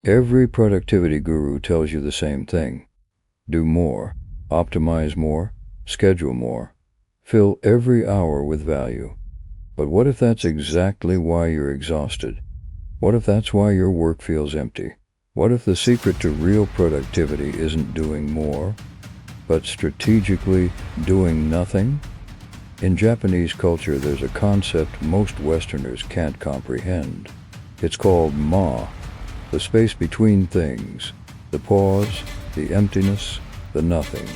Every productivity guru tells you the same thing. Do more, optimize more, schedule more, fill every hour with value. But what if that's exactly why you're exhausted? What if that's why your work feels empty? What if the secret to real productivity isn't doing more, but strategically doing nothing? In Japanese culture, there's a concept most Westerners can't comprehend. It's called ma, the space between things, the pause, the emptiness, the nothing.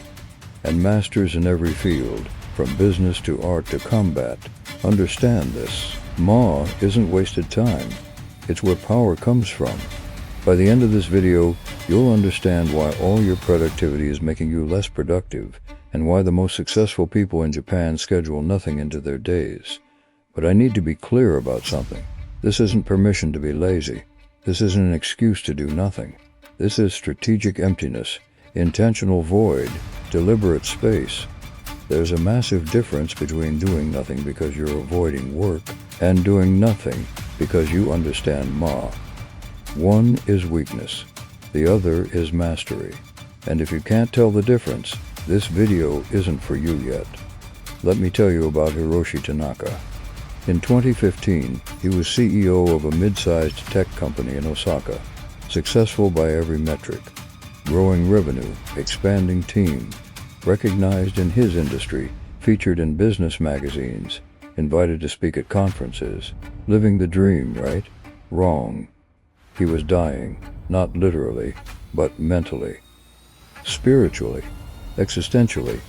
And masters in every field, from business to art to combat, understand this. Ma isn't wasted time. It's where power comes from. By the end of this video, you'll understand why all your productivity is making you less productive, and why the most successful people in Japan schedule nothing into their days. But I need to be clear about something. This isn't permission to be lazy. This isn't an excuse to do nothing. This is strategic emptiness, intentional void, deliberate space. There's a massive difference between doing nothing because you're avoiding work and doing nothing because you understand ma. One is weakness, the other is mastery. And if you can't tell the difference, this video isn't for you yet. Let me tell you about Hiroshi Tanaka. In 2015, he was CEO of a mid-sized tech company in Osaka, successful by every metric, growing revenue, expanding team, recognized in his industry, featured in business magazines, invited to speak at conferences, living the dream, right? Wrong. He was dying, not literally, but mentally, spiritually, existentially.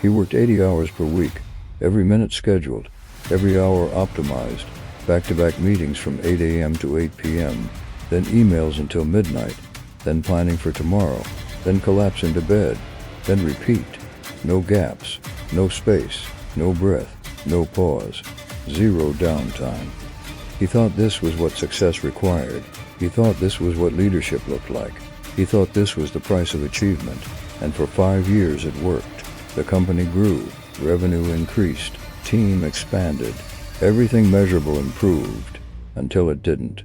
He worked 80 hours per week, every minute scheduled, every hour optimized, back-to-back meetings from 8 a.m. to 8 p.m., then emails until midnight, then planning for tomorrow, then collapse into bed, then repeat. No gaps, no space, no breath, no pause, zero downtime. He thought this was what success required. He thought this was what leadership looked like. He thought this was the price of achievement. And for 5 years it worked. The company grew, revenue increased, team expanded, everything measurable improved, until it didn't.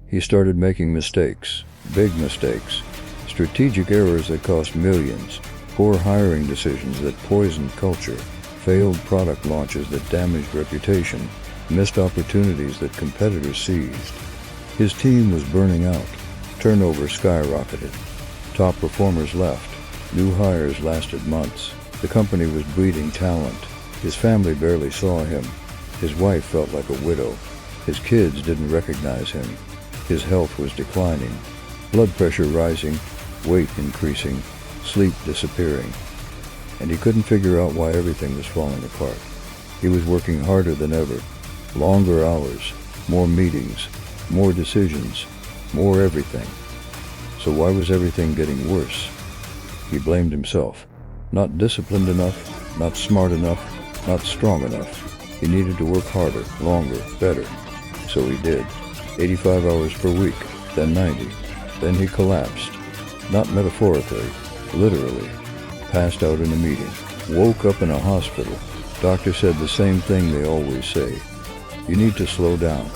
He started making mistakes, big mistakes, strategic errors that cost millions, poor hiring decisions that poisoned culture, failed product launches that damaged reputation, missed opportunities that competitors seized. His team was burning out, turnover skyrocketed, top performers left, new hires lasted months, the company was bleeding talent. His family barely saw him. His wife felt like a widow. His kids didn't recognize him. His health was declining. Blood pressure rising, weight increasing, sleep disappearing. And he couldn't figure out why everything was falling apart. He was working harder than ever. Longer hours, more meetings, more decisions, more everything. So why was everything getting worse? He blamed himself. Not disciplined enough, not smart enough, not strong enough. He needed to work harder, longer, better. So he did. 85 hours per week, then 90. Then he collapsed. Not metaphorically, literally. Passed out in a meeting. Woke up in a hospital. Doctor said the same thing they always say. You need to slow down.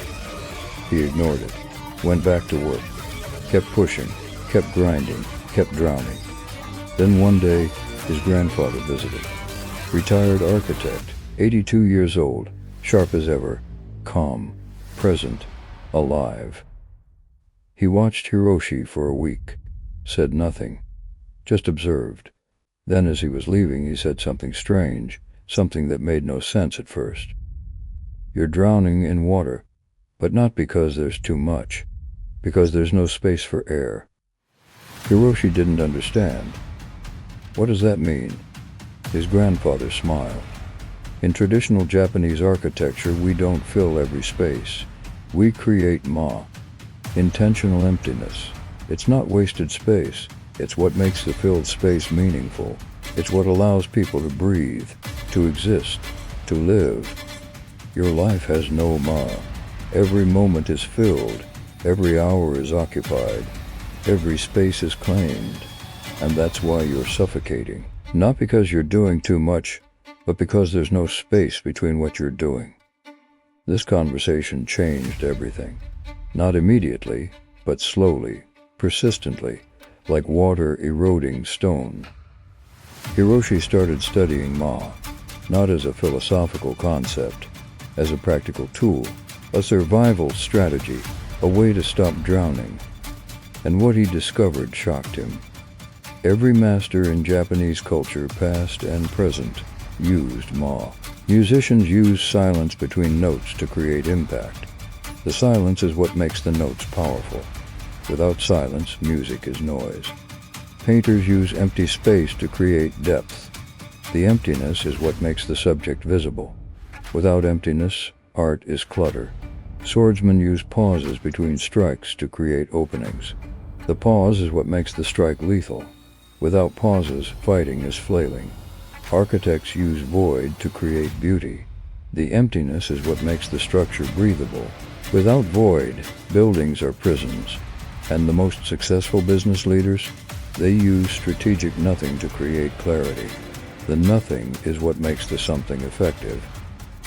He ignored it. Went back to work. Kept pushing. Kept grinding. Kept drowning. Then one day, his grandfather visited. Retired architect, 82 years old, sharp as ever, calm, present, alive. He watched Hiroshi for a week, said nothing, just observed. Then as he was leaving, he said something strange, something that made no sense at first. You're drowning in water, but not because there's too much, because there's no space for air. Hiroshi didn't understand. What does that mean? His grandfather smiled. In traditional Japanese architecture, we don't fill every space. We create ma, intentional emptiness. It's not wasted space. It's what makes the filled space meaningful. It's what allows people to breathe, to exist, to live. Your life has no ma. Every moment is filled. Every hour is occupied. Every space is claimed. And that's why you're suffocating. Not because you're doing too much, but because there's no space between what you're doing. This conversation changed everything. Not immediately, but slowly. persistently, like water eroding stone. Hiroshi started studying Ma, not as a philosophical concept, as a practical tool, a survival strategy, a way to stop drowning. And what he discovered shocked him. Every master in Japanese culture, past and present, used Ma. Musicians use silence between notes to create impact. The silence is what makes the notes powerful. Without silence, music is noise. Painters use empty space to create depth. The emptiness is what makes the subject visible. Without emptiness, art is clutter. Swordsmen use pauses between strikes to create openings. The pause is what makes the strike lethal. Without pauses, fighting is flailing. Architects use void to create beauty. The emptiness is what makes the structure breathable. Without void, buildings are prisons. And the most successful business leaders? They use strategic nothing to create clarity. The nothing is what makes the something effective.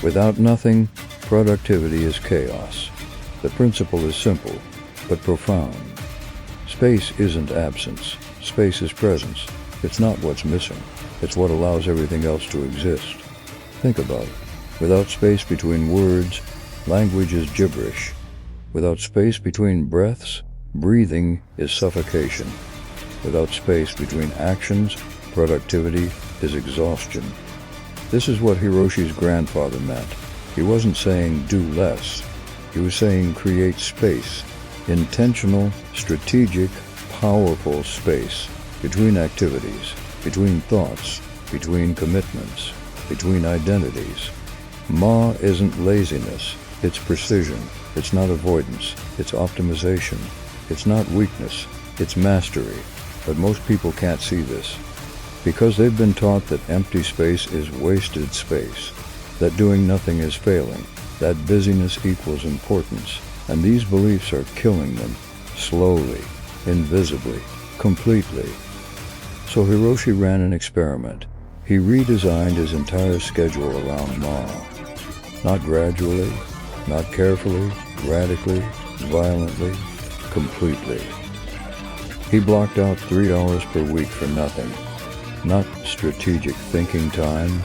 Without nothing, productivity is chaos. The principle is simple, but profound. Space isn't absence. Space is presence. It's not what's missing. It's what allows everything else to exist. Think about it. Without space between words, language is gibberish. Without space between breaths, breathing is suffocation. Without space between actions, productivity is exhaustion. This is what Hiroshi's grandfather meant. He wasn't saying do less. He was saying create space. Intentional, strategic, powerful space between activities, between thoughts, between commitments, between identities. Ma isn't laziness, it's precision. It's not avoidance, it's optimization. It's not weakness, it's mastery. But most people can't see this, because they've been taught that empty space is wasted space, that doing nothing is failing, that busyness equals importance, and these beliefs are killing them, slowly, invisibly, completely. So Hiroshi ran an experiment. He redesigned his entire schedule around Ma. Not gradually, not carefully, radically, violently, completely. He blocked out 3 hours per week for nothing. Not strategic thinking time,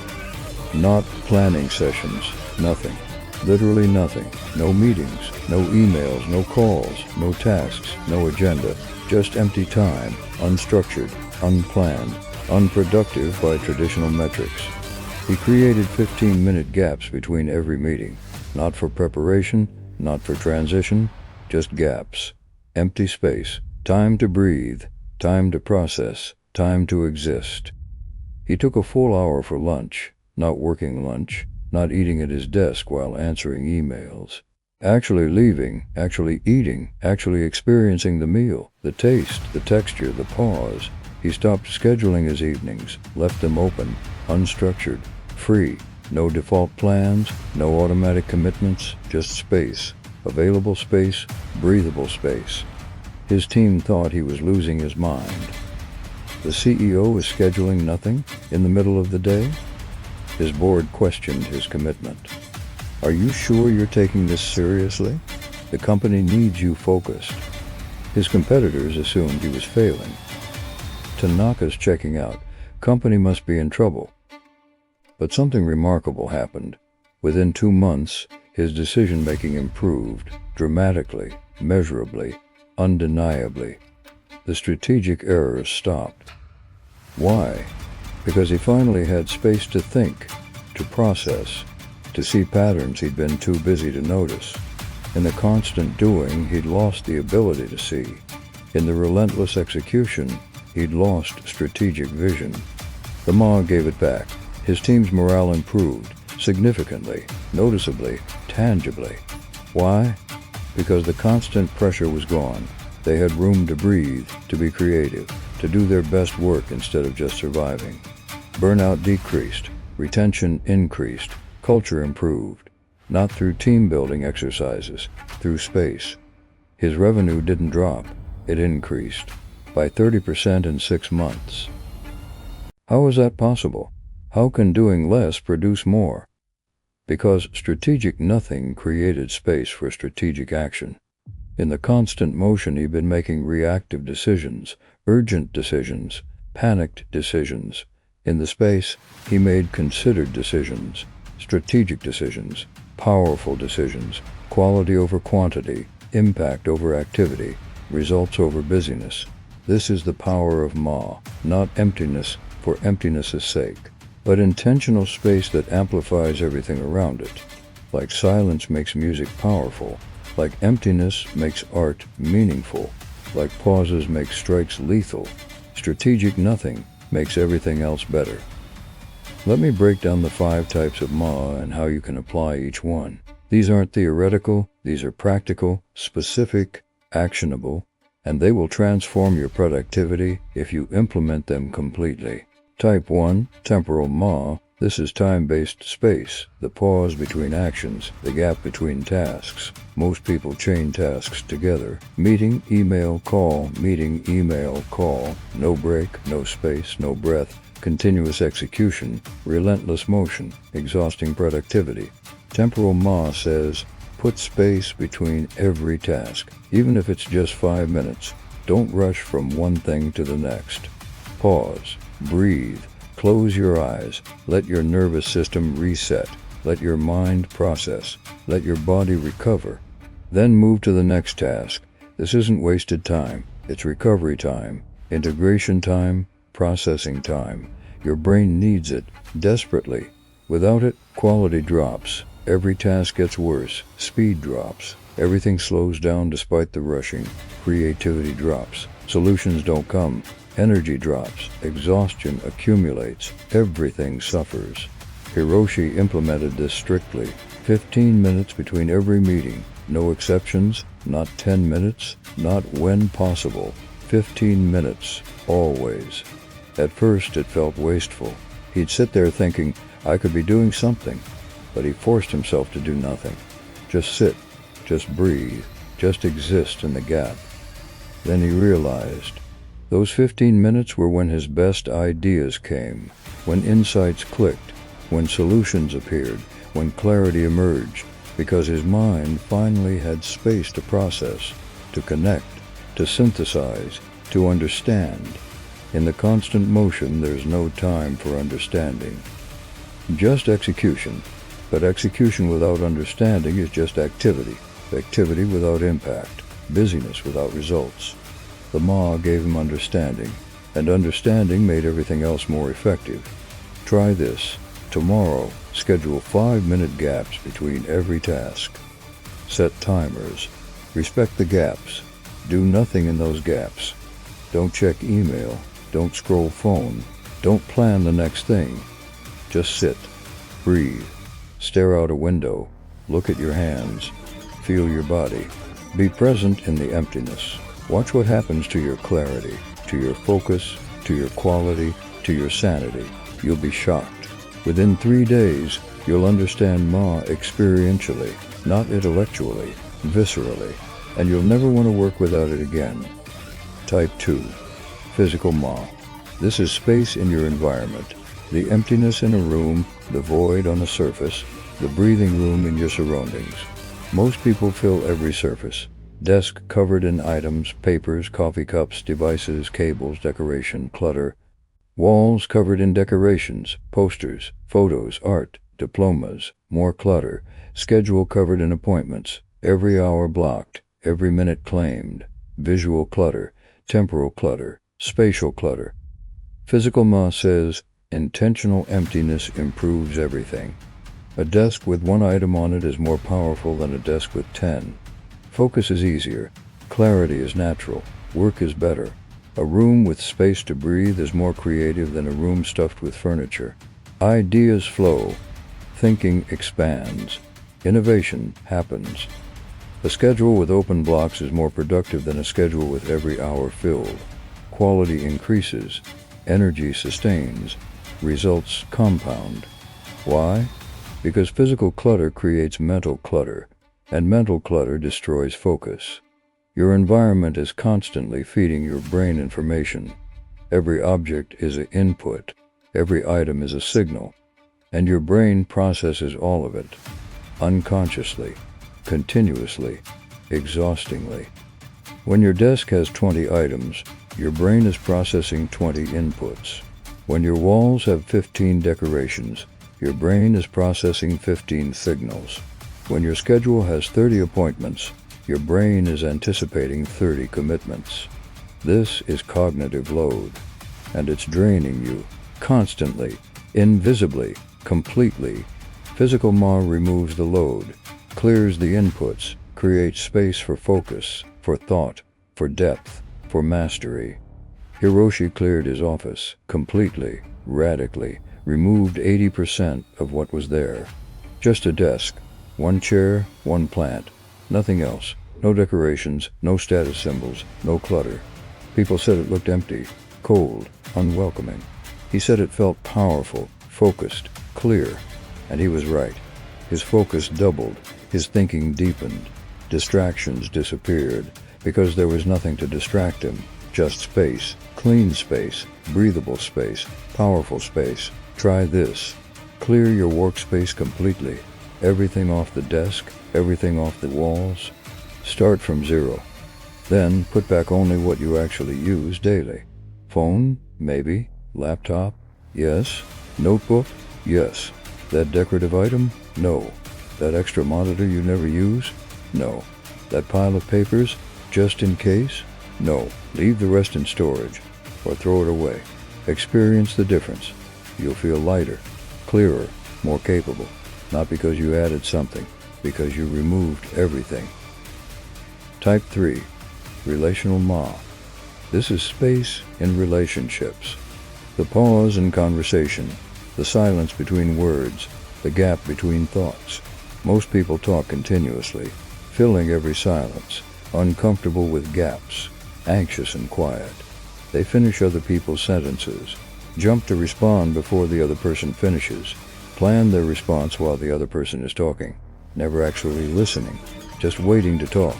not planning sessions, nothing. Literally nothing. No meetings, no emails, no calls, no tasks, no agenda. Just empty time, unstructured, unplanned, unproductive by traditional metrics. He created 15-minute gaps between every meeting. Not for preparation, not for transition, just gaps. Empty space. Time to breathe, time to process, time to exist. He took a full hour for lunch, not working lunch, not eating at his desk while answering emails. Actually leaving, actually eating, actually experiencing the meal, the taste, the texture, the pause. He stopped scheduling his evenings, left them open, unstructured, free. No default plans, no automatic commitments, just space. Available space, breathable space. His team thought he was losing his mind. The CEO was scheduling nothing in the middle of the day? His board questioned his commitment. Are you sure you're taking this seriously? The company needs you focused. His competitors assumed he was failing. Tanaka's checking out. Company must be in trouble. But something remarkable happened. Within 2 months, his decision-making improved, dramatically, measurably, undeniably. The strategic errors stopped. Why? Because he finally had space to think, to process, to see patterns he'd been too busy to notice. In the constant doing, he'd lost the ability to see. In the relentless execution, he'd lost strategic vision. The Ma gave it back. His team's morale improved, significantly, noticeably, tangibly. Why? Because the constant pressure was gone. They had room to breathe, to be creative, to do their best work instead of just surviving. Burnout decreased, retention increased, culture improved. Not through team-building exercises, through space. His revenue didn't drop, it increased, by 30% in 6 months. How is that possible? How can doing less produce more? Because strategic nothing created space for strategic action. In the constant motion, he'd been making reactive decisions, urgent decisions, panicked decisions. In the space, he made considered decisions, strategic decisions, powerful decisions, quality over quantity, impact over activity, results over busyness. This is the power of Ma, not emptiness for emptiness' sake, but intentional space that amplifies everything around it. Like silence makes music powerful, like emptiness makes art meaningful, like pauses make strikes lethal, strategic nothing makes everything else better. Let me break down the 5 types of Ma and how you can apply each one. These aren't theoretical, these are practical, specific, actionable, and they will transform your productivity if you implement them completely. Type 1, temporal Ma. This is time-based space, the pause between actions, the gap between tasks. Most people chain tasks together. Meeting, email, call, meeting, email, call. No break, no space, no breath. Continuous execution, relentless motion, exhausting productivity. Temporal Ma says, put space between every task, even if it's just 5 minutes. Don't rush from one thing to the next. Pause, breathe, close your eyes, let your nervous system reset, let your mind process, let your body recover. Then move to the next task. This isn't wasted time, it's recovery time, integration time, processing time. Your brain needs it, desperately. Without it, quality drops. Every task gets worse, speed drops. Everything slows down despite the rushing. Creativity drops. Solutions don't come. Energy drops. Exhaustion accumulates. Everything suffers. Hiroshi implemented this strictly. 15 minutes between every meeting. No exceptions, not 10 minutes, not when possible. 15 minutes, always. At first, it felt wasteful. He'd sit there thinking, I could be doing something. But he forced himself to do nothing. Just sit, just breathe, just exist in the gap. Then he realized those 15 minutes were when his best ideas came, when insights clicked, when solutions appeared, when clarity emerged, because his mind finally had space to process, to connect, to synthesize, to understand. In the constant motion, there's no time for understanding. Just execution. But execution without understanding is just activity. Activity without impact. Busyness without results. The Ma gave him understanding, and understanding made everything else more effective. Try this. Tomorrow, schedule 5-minute gaps between every task. Set timers. Respect the gaps. Do nothing in those gaps. Don't check email. Don't scroll phone. Don't plan the next thing. Just sit. Breathe. Stare out a window. Look at your hands. Feel your body. Be present in the emptiness. Watch what happens to your clarity, to your focus, to your quality, to your sanity. You'll be shocked. Within 3 days, you'll understand Ma experientially, not intellectually, viscerally, and you'll never want to work without it again. Type 2. Physical Ma. This is space in your environment. The emptiness in a room, the void on a surface, the breathing room in your surroundings. Most people fill every surface. Desk covered in items, papers, coffee cups, devices, cables, decoration, clutter. Walls covered in decorations, posters, photos, art, diplomas, more clutter. Schedule covered in appointments. Every hour blocked, every minute claimed. Visual clutter, temporal clutter, spatial clutter. Physical Ma says, intentional emptiness improves everything. A desk with 1 item on it is more powerful than a desk with 10. Focus is easier. Clarity is natural. Work is better. A room with space to breathe is more creative than a room stuffed with furniture. Ideas flow. Thinking expands. Innovation happens. A schedule with open blocks is more productive than a schedule with every hour filled. Quality increases. Energy sustains. Results compound. Why? Because physical clutter creates mental clutter, and mental clutter destroys focus. Your environment is constantly feeding your brain information. Every object is an input, every item is a signal, and your brain processes all of it, unconsciously, continuously, exhaustingly. When your desk has 20 items, your brain is processing 20 inputs. When your walls have 15 decorations, your brain is processing 15 signals. When your schedule has 30 appointments, your brain is anticipating 30 commitments. This is cognitive load, and it's draining you constantly, invisibly, completely. Physical Ma removes the load, clears the inputs, creates space for focus, for thought, for depth, for mastery. Hiroshi cleared his office completely, radically, removed 80% of what was there. Just a desk, one chair, one plant, nothing else. No decorations, no status symbols, no clutter. People said it looked empty, cold, unwelcoming. He said it felt powerful, focused, clear. And he was right. His focus doubled, his thinking deepened. Distractions disappeared, because there was nothing to distract him. Just space, clean space, breathable space, powerful space. Try this. Clear your workspace completely. Everything off the desk, everything off the walls. Start from zero. Then put back only what you actually use daily. Phone? Maybe. Laptop? Yes. Notebook? Yes. That decorative item? No. That extra monitor you never use? No. That pile of papers? Just in case? No. Leave the rest in storage, or throw it away. Experience the difference. You'll feel lighter, clearer, more capable. Not because you added something, because you removed everything. Type 3. Relational Ma. This is space in relationships. The pause in conversation, the silence between words, the gap between thoughts. Most people talk continuously, filling every silence, uncomfortable with gaps, anxious and quiet. They finish other people's sentences, jump to respond before the other person finishes, plan their response while the other person is talking, never actually listening, just waiting to talk.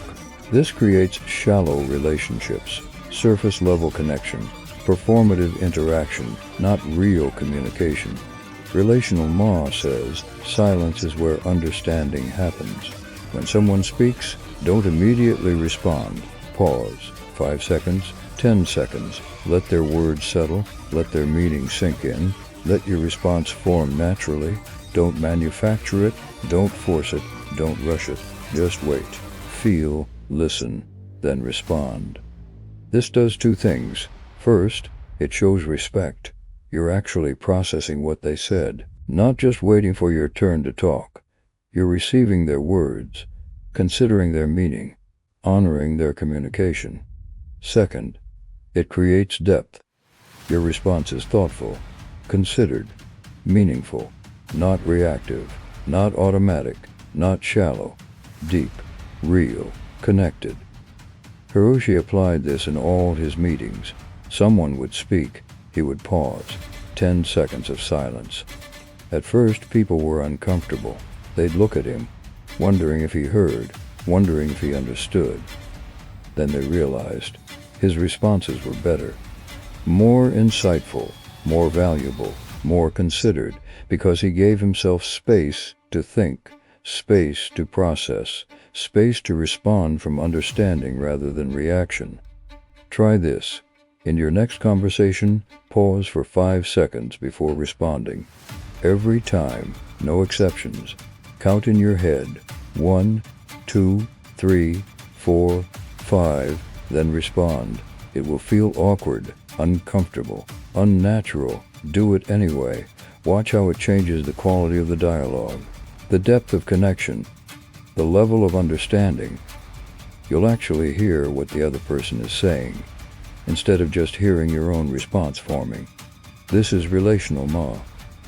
This creates shallow relationships, surface-level connection, performative interaction, not real communication. Relational Ma says silence is where understanding happens. When someone speaks, don't immediately respond. Pause. 5 seconds, 10 seconds. Let their words settle. Let their meaning sink in. Let your response form naturally. Don't manufacture it. Don't force it. Don't rush it. Just wait. Feel. Listen. Then respond. This does two things. First, it shows respect. You're actually processing what they said, not just waiting for your turn to talk. You're receiving their words, considering their meaning, honoring their communication. Second, it creates depth. Your response is thoughtful, considered, meaningful, not reactive, not automatic, not shallow, deep, real, connected. Hiroshi applied this in all his meetings. Someone would speak. He would pause. 10 seconds of silence. At first, people were uncomfortable. They'd look at him, wondering if he heard, wondering if he understood. Then they realized his responses were better, more insightful, more valuable, more considered, because he gave himself space to think, space to process, space to respond from understanding rather than reaction. Try this. In your next conversation, pause for 5 seconds before responding. Every time, no exceptions. Count in your head. 1, 2, 3, 4, 5, then respond. It will feel awkward, uncomfortable, unnatural. Do it anyway. Watch how it changes the quality of the dialogue, the depth of connection, the level of understanding. You'll actually hear what the other person is saying, instead of just hearing your own response forming. This is relational Ma,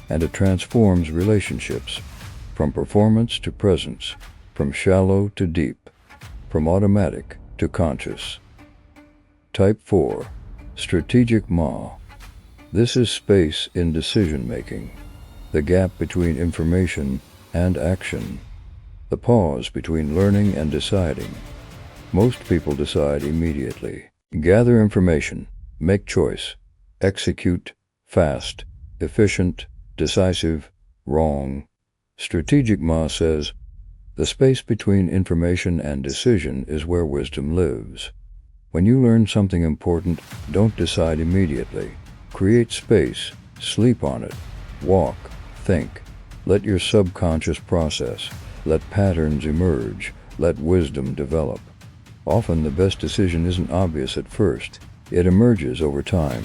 and it transforms relationships from performance to presence, from shallow to deep, from automatic to conscious. Type 4. Strategic Ma. This is space in decision-making, the gap between information and action, the pause between learning and deciding. Most people decide immediately. Gather information, make choice, execute, fast, efficient, decisive, wrong. Strategic Ma says, The space between information and decision is where wisdom lives. When you learn something important, don't decide immediately. Create space, sleep on it, walk, think. Let your subconscious process. Let patterns emerge. Let wisdom develop. Often the best decision isn't obvious at first. It emerges over time.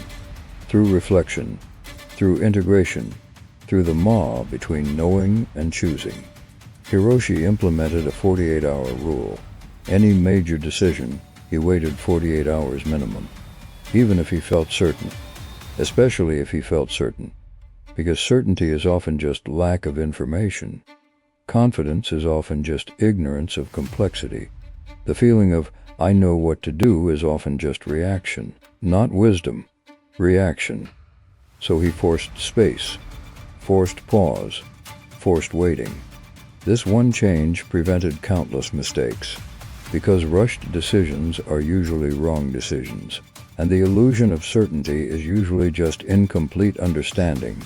Through reflection, through integration, through the ma between knowing and choosing. Hiroshi implemented a 48-hour rule. Any major decision, he waited 48 hours minimum, even if he felt certain, especially if he felt certain, because certainty is often just lack of information. Confidence is often just ignorance of complexity. The feeling of, I know what to do, is often just reaction, not wisdom, reaction. So he forced space, forced pause, forced waiting. This one change prevented countless mistakes, because rushed decisions are usually wrong decisions, and the illusion of certainty is usually just incomplete understanding.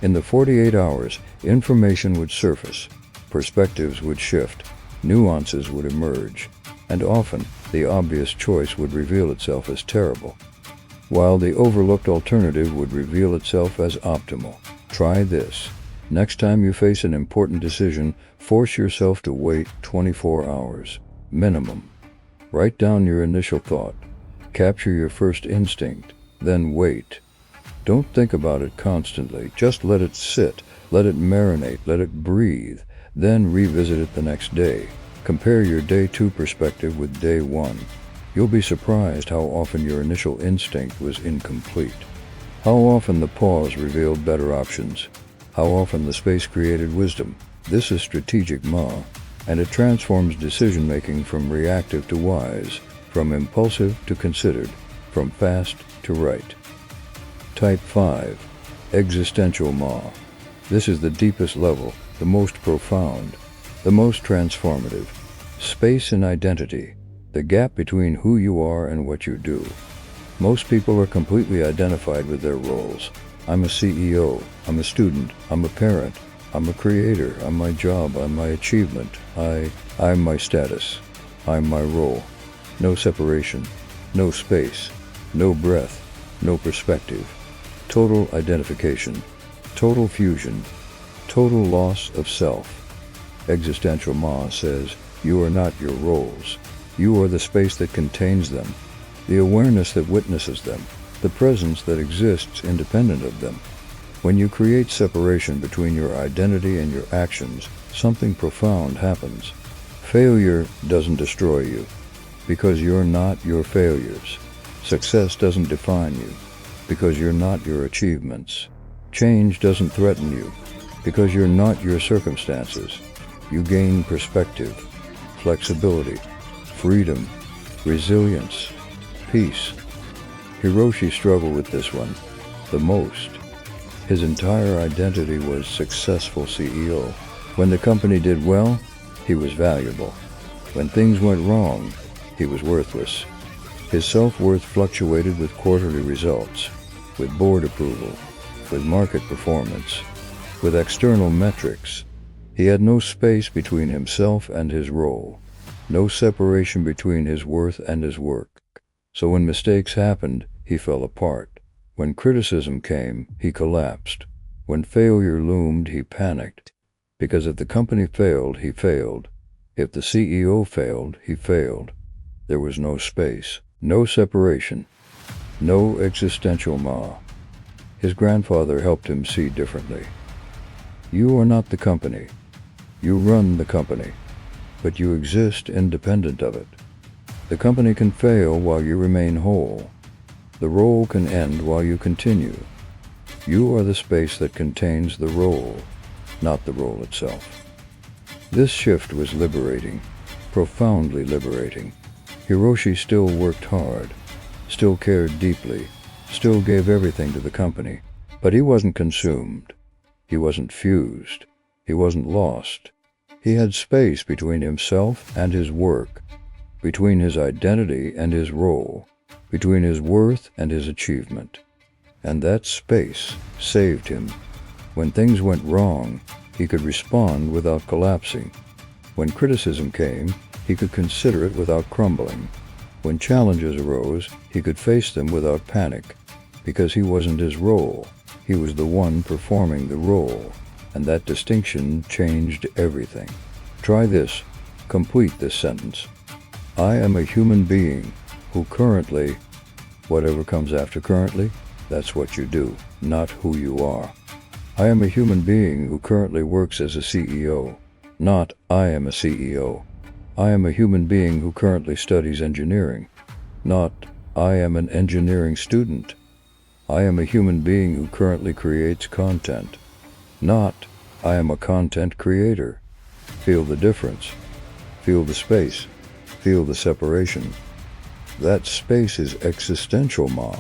In the 48 hours, information would surface, perspectives would shift, nuances would emerge, and often the obvious choice would reveal itself as terrible, while the overlooked alternative would reveal itself as optimal. Try this. Next time you face an important decision, force yourself to wait 24 hours, minimum. Write down your initial thought. Capture your first instinct, then wait. Don't think about it constantly. Just let it sit, let it marinate, let it breathe, then revisit it the next day. Compare your day 2 perspective with day 1. You'll be surprised how often your initial instinct was incomplete. How often the pause revealed better options. How often the space created wisdom. This is strategic ma, and it transforms decision-making from reactive to wise, from impulsive to considered, from fast to right. Type 5. Existential ma. This is the deepest level, the most profound, the most transformative. Space and identity, the gap between who you are and what you do. Most people are completely identified with their roles. I'm a CEO, I'm a student, I'm a parent, I'm a creator, I'm my job, I'm my achievement, I'm my status, I'm my role. No separation, no space, no breath, no perspective. Total identification, total fusion, total loss of self. Existential ma says, you are not your roles. You are the space that contains them, the awareness that witnesses them, the presence that exists independent of them. When you create separation between your identity and your actions, something profound happens. Failure doesn't destroy you, because you're not your failures. Success doesn't define you, because you're not your achievements. Change doesn't threaten you, because you're not your circumstances. You gain perspective, flexibility, freedom, resilience, peace. Hiroshi struggled with this one the most. His entire identity was successful CEO. When the company did well, he was valuable. When things went wrong, he was worthless. His self-worth fluctuated with quarterly results, with board approval, with market performance, with external metrics. He had no space between himself and his role, no separation between his worth and his work. So when mistakes happened, he fell apart. When criticism came, he collapsed. When failure loomed, he panicked. Because if the company failed, he failed. If the CEO failed, he failed. There was no space, no separation, no existential ma. His grandfather helped him see differently. You are not the company. You run the company, but you exist independent of it. The company can fail while you remain whole. The role can end while you continue. You are the space that contains the role, not the role itself. This shift was liberating, profoundly liberating. Hiroshi still worked hard, still cared deeply, still gave everything to the company, but he wasn't consumed. He wasn't fused. He wasn't lost. He had space between himself and his work, between his identity and his role, between his worth and his achievement. And that space saved him. When things went wrong, he could respond without collapsing. When criticism came, he could consider it without crumbling. When challenges arose, he could face them without panic, because he wasn't his role. He was the one performing the role, and that distinction changed everything. Try this. Complete this sentence. I am a human being who currently, whatever comes after currently, that's what you do, not who you are. I am a human being who currently works as a CEO, not I am a CEO. I am a human being who currently studies engineering, not I am an engineering student. I am a human being who currently creates content, not I am a content creator. Feel the difference. Feel the space. Feel the separation. That space is existential, Ma,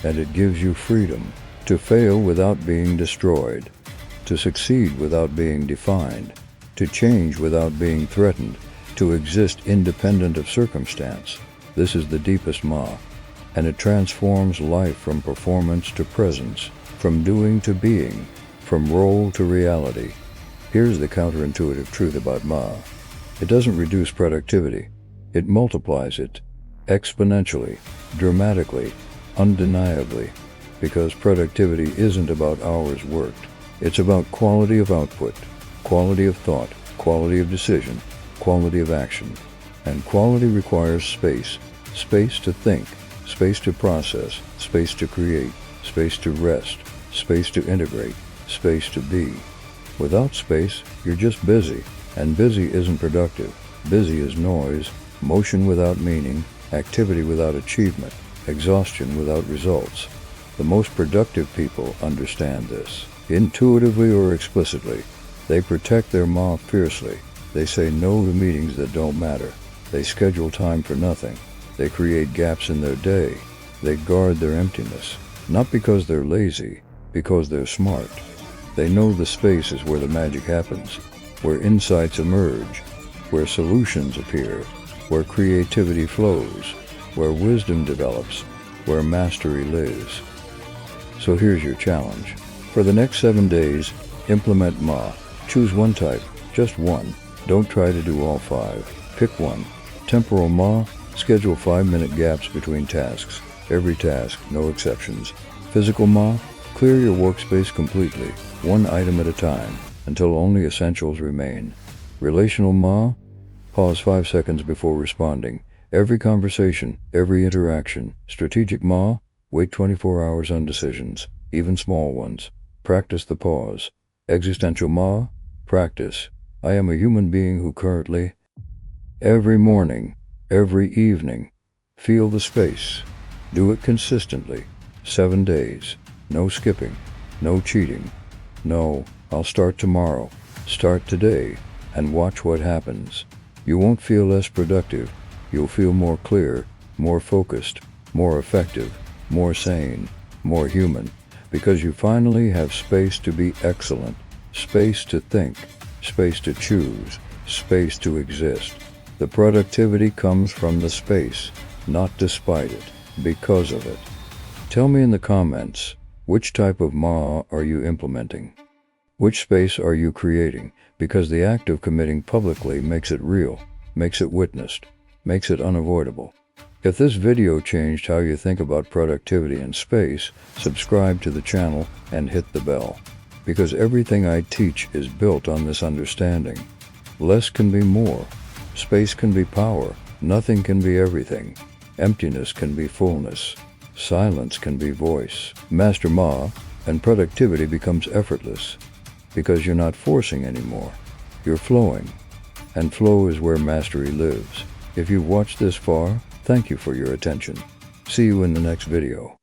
and it gives you freedom to fail without being destroyed, to succeed without being defined, to change without being threatened, to exist independent of circumstance. This is the deepest Ma, and it transforms life from performance to presence, from doing to being, from role to reality. Here's the counterintuitive truth about Ma. It doesn't reduce productivity. It multiplies it, exponentially, dramatically, undeniably, because productivity isn't about hours worked. It's about quality of output, quality of thought, quality of decision, quality of action. And quality requires space, space to think, space to process, space to create, space to rest, space to integrate, space to be. Without space, you're just busy, and busy isn't productive. Busy is noise, motion without meaning, activity without achievement, exhaustion without results. The most productive people understand this, intuitively or explicitly. They protect their Ma fiercely. They say no to meetings that don't matter. They schedule time for nothing. They create gaps in their day. They guard their emptiness, not because they're lazy, because they're smart. They know the space is where the magic happens, where insights emerge, where solutions appear, where creativity flows, where wisdom develops, where mastery lives. So here's your challenge. For the next 7 days, implement Ma. Choose one type, just one. Don't try to do all 5. Pick one. Temporal Ma, schedule 5-minute gaps between tasks. Every task, no exceptions. Physical Ma, clear your workspace completely, one item at a time, until only essentials remain. Relational Ma, pause 5 seconds before responding. Every conversation, every interaction. Strategic Ma, wait 24 hours on decisions, even small ones. Practice the pause. Existential Ma, practice. I am a human being who currently, every morning, every evening, feel the space. Do it consistently. 7 days. No skipping. No cheating. No, I'll start tomorrow. Start today and watch what happens. You won't feel less productive. You'll feel more clear, more focused, more effective, more sane, more human, because you finally have space to be excellent, space to think, space to choose, space to exist. The productivity comes from the space, not despite it, because of it. Tell me in the comments, which type of Ma are you implementing? Which space are you creating? Because the act of committing publicly makes it real, makes it witnessed, makes it unavoidable. If this video changed how you think about productivity and space, subscribe to the channel and hit the bell. Because everything I teach is built on this understanding. Less can be more. Space can be power. Nothing can be everything. Emptiness can be fullness. Silence can be voice. Master Ma, and productivity becomes effortless. Because you're not forcing anymore. You're flowing. And flow is where mastery lives. If you've watched this far, thank you for your attention. See you in the next video.